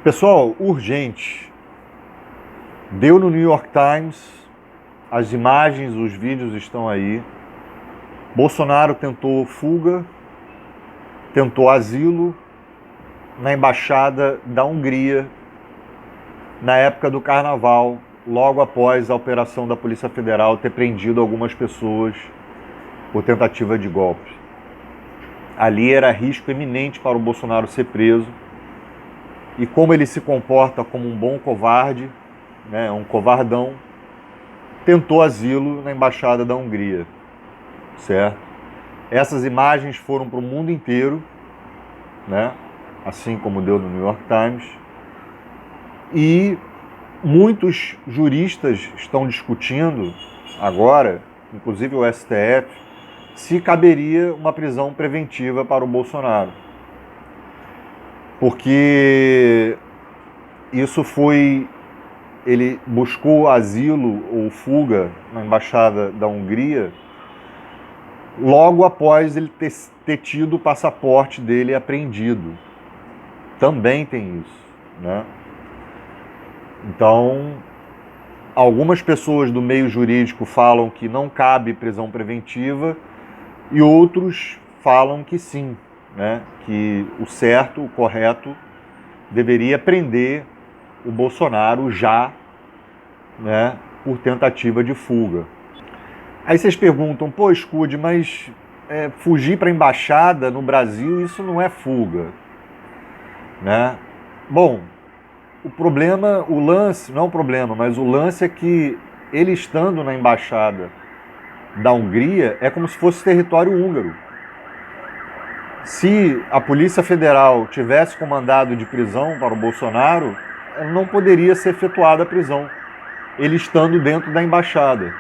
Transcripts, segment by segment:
Pessoal, urgente. Deu no New York Times, as imagens, os vídeos estão aí. Bolsonaro tentou fuga, tentou asilo na embaixada da Hungria na época do Carnaval, logo após a operação da Polícia Federal ter prendido algumas pessoas por tentativa de golpe. Ali era risco iminente para o Bolsonaro ser preso. E como ele se comporta como um bom covarde, né, um covardão, tentou asilo na embaixada da Hungria, certo? Essas imagens foram para o mundo inteiro, né, assim como deu no New York Times, e muitos juristas estão discutindo agora, inclusive o STF, se caberia uma prisão preventiva para o Bolsonaro. Porque isso foi... Ele buscou asilo ou fuga na embaixada da Hungria logo após ele ter tido o passaporte dele apreendido. Também tem isso, né? Então, algumas pessoas do meio jurídico falam que não cabe prisão preventiva e outros falam que sim, né? Que o certo, o correto, deveria prender o Bolsonaro já, né, por tentativa de fuga. Aí vocês perguntam, pô, Scud, mas fugir para a embaixada no Brasil, isso não é fuga, né? Bom, o problema, o lance, não é um problema, mas o lance é que ele estando na embaixada da Hungria é como se fosse território húngaro. Se a Polícia Federal tivesse com mandado de prisão para o Bolsonaro, não poderia ser efetuada a prisão, ele estando dentro da embaixada.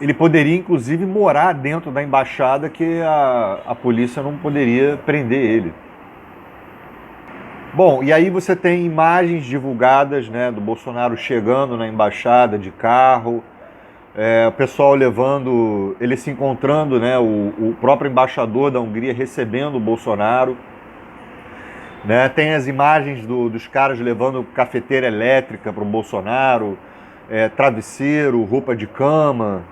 Ele poderia, inclusive, morar dentro da embaixada, que a polícia não poderia prender ele. Bom, e aí você tem imagens divulgadas, né, do Bolsonaro chegando na embaixada de carro, o pessoal levando, ele se encontrando, né, o próprio embaixador da Hungria recebendo o Bolsonaro. Né, tem as imagens dos caras levando cafeteira elétrica para o Bolsonaro, travesseiro, roupa de cama,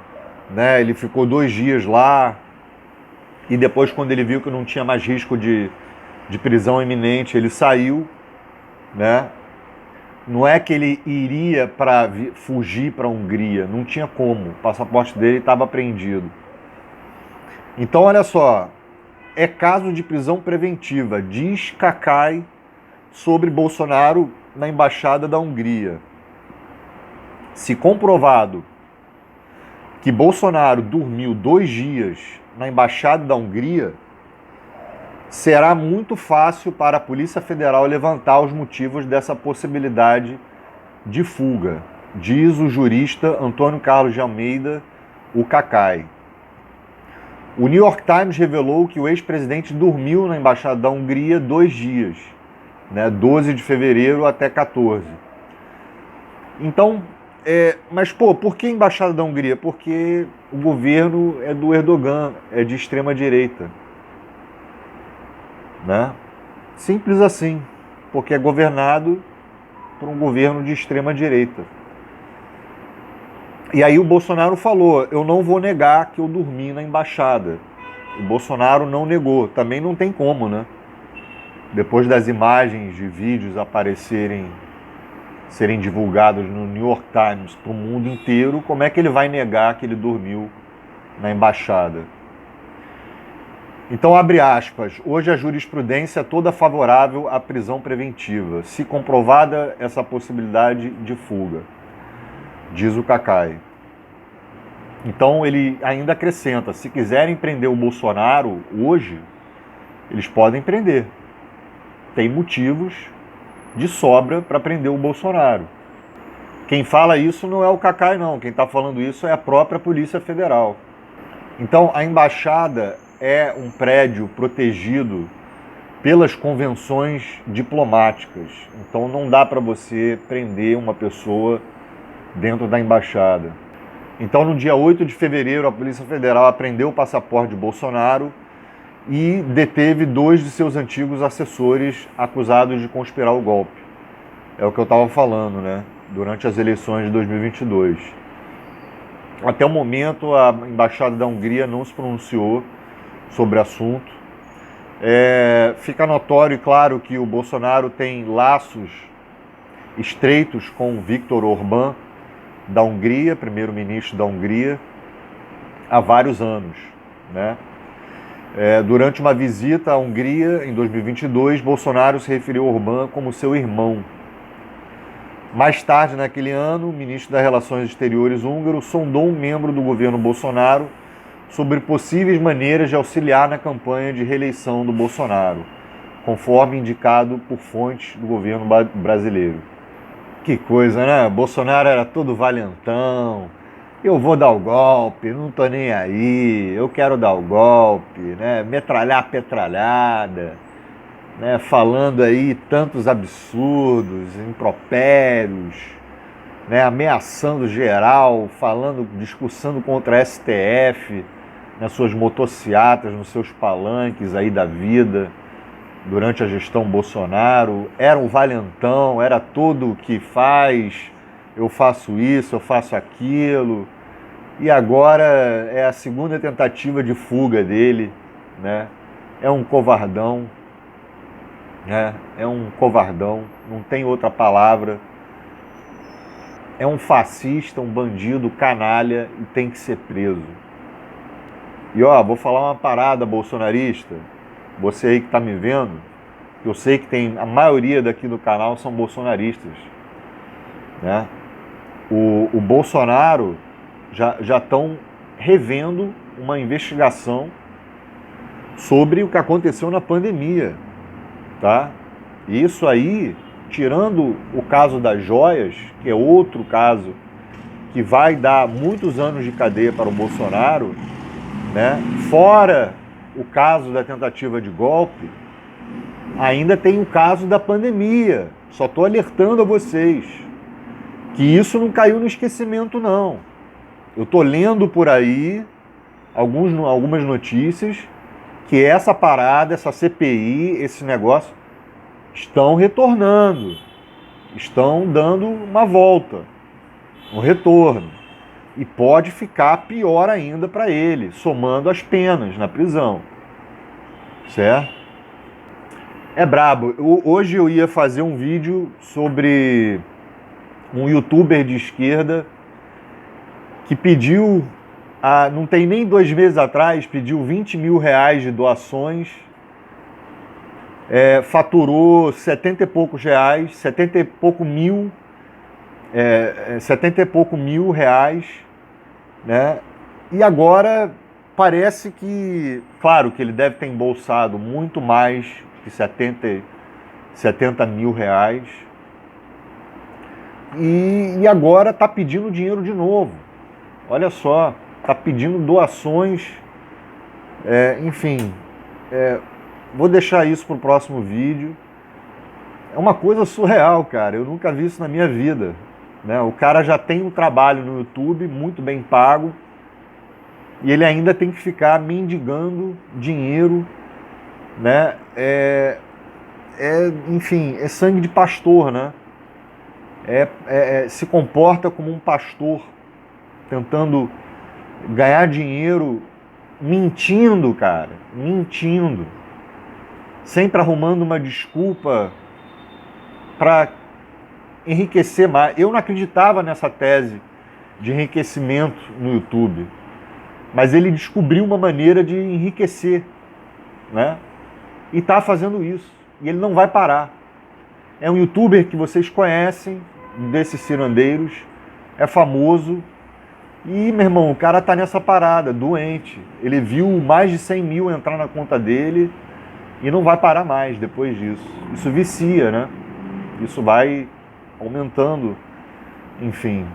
né, ele ficou 2 dias lá e depois, quando ele viu que não tinha mais risco de prisão iminente, ele saiu, né? Não é que ele iria fugir para a Hungria, não tinha como, o passaporte dele estava apreendido. Então, olha só, é caso de prisão preventiva, diz Cacai sobre Bolsonaro na embaixada da Hungria. Se comprovado que Bolsonaro dormiu 2 dias na embaixada da Hungria, será muito fácil para a Polícia Federal levantar os motivos dessa possibilidade de fuga, diz o jurista Antônio Carlos de Almeida, o Cacai. O New York Times revelou que o ex-presidente dormiu na embaixada da Hungria 2 dias, né, 12 de fevereiro até 14. Então, mas pô, por que a embaixada da Hungria? Porque o governo é do Erdogan, é de extrema direita, né? Simples assim, porque é governado por um governo de extrema direita. E aí o Bolsonaro falou, eu não vou negar que eu dormi na embaixada. O Bolsonaro não negou, também não tem como, né? Depois das imagens de vídeos serem divulgados no New York Times para o mundo inteiro, como é que ele vai negar que ele dormiu na embaixada? Então, abre aspas, hoje a jurisprudência é toda favorável à prisão preventiva, se comprovada essa possibilidade de fuga, diz o Cacai. Então, ele ainda acrescenta, se quiserem prender o Bolsonaro hoje, eles podem prender. Tem motivos de sobra para prender o Bolsonaro. Quem fala isso não é o Cacai, não. Quem está falando isso é a própria Polícia Federal. Então, a embaixada é um prédio protegido pelas convenções diplomáticas. Então, não dá para você prender uma pessoa dentro da embaixada. Então, no dia 8 de fevereiro, a Polícia Federal apreendeu o passaporte de Bolsonaro e deteve 2 de seus antigos assessores acusados de conspirar o golpe. É o que eu estava falando, né? Durante as eleições de 2022. Até o momento, a Embaixada da Hungria não se pronunciou sobre o assunto. Fica notório e claro que o Bolsonaro tem laços estreitos com Viktor Orbán, da Hungria, primeiro-ministro da Hungria, há vários anos, né? Durante uma visita à Hungria, em 2022, Bolsonaro se referiu a Orbán como seu irmão. Mais tarde, naquele ano, o ministro das Relações Exteriores húngaro sondou um membro do governo Bolsonaro sobre possíveis maneiras de auxiliar na campanha de reeleição do Bolsonaro, conforme indicado por fontes do governo brasileiro. Que coisa, né? Bolsonaro era todo valentão. Eu vou dar o golpe, não tô nem aí. Eu quero dar o golpe, né? Metralhar a petralhada, né? Falando aí tantos absurdos, impropérios, né? Ameaçando geral, falando, discursando contra a STF, nas suas motocicletas, nos seus palanques aí da vida. Durante a gestão Bolsonaro, era um valentão, era tudo o que faz, eu faço isso, eu faço aquilo. E agora é a segunda tentativa de fuga dele, né? É um covardão, né? É um covardão, não tem outra palavra. É um fascista, um bandido, canalha e tem que ser preso. E ó, vou falar uma parada bolsonarista. Você aí que tá me vendo, eu sei que tem a maioria daqui do canal são bolsonaristas, né? O Bolsonaro já estão revendo uma investigação sobre o que aconteceu na pandemia, tá? Isso aí, tirando o caso das joias, que é outro caso que vai dar muitos anos de cadeia para o Bolsonaro, né? Fora o caso da tentativa de golpe, ainda tem o caso da pandemia. Só estou alertando a vocês que isso não caiu no esquecimento, não. Eu estou lendo por aí algumas notícias que essa parada, essa CPI, esse negócio, estão retornando. Estão dando uma volta, um retorno. E pode ficar pior ainda para ele, somando as penas na prisão. Certo? É brabo. Hoje eu ia fazer um vídeo sobre um youtuber de esquerda que pediu, não tem nem 2 meses atrás, pediu 20 mil reais de doações, faturou 70 e poucos reais, 70 e pouco mil, 70 e pouco mil reais, né? E agora parece que, claro que ele deve ter embolsado muito mais que 70 mil reais, e agora está pedindo dinheiro de novo. Olha só, está pedindo doações, enfim, vou deixar isso para o próximo vídeo. É uma coisa surreal, cara, eu nunca vi isso na minha vida, né? O cara já tem um trabalho no YouTube muito bem pago e ele ainda tem que ficar mendigando dinheiro, né? Enfim, é sangue de pastor, né? Se comporta como um pastor, tentando ganhar dinheiro, mentindo, cara, mentindo, sempre arrumando uma desculpa para enriquecer mais. Eu não acreditava nessa tese de enriquecimento no YouTube, mas ele descobriu uma maneira de enriquecer, né? E está fazendo isso, e ele não vai parar. É um youtuber que vocês conhecem, desses cirandeiros, é famoso, e, meu irmão, o cara tá nessa parada, doente. Ele viu mais de 100 mil entrar na conta dele e não vai parar mais depois disso. Isso vicia, né? Isso vai aumentando. Enfim,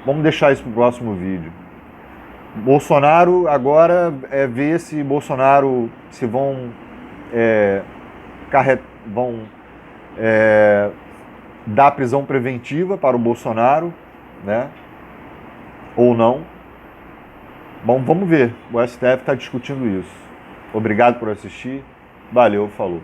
vamos deixar isso pro próximo vídeo. Bolsonaro, agora ver se Bolsonaro se vão dar prisão preventiva para o Bolsonaro, né? Ou não. Bom, vamos ver. O STF está discutindo isso. Obrigado por assistir. Valeu, falou.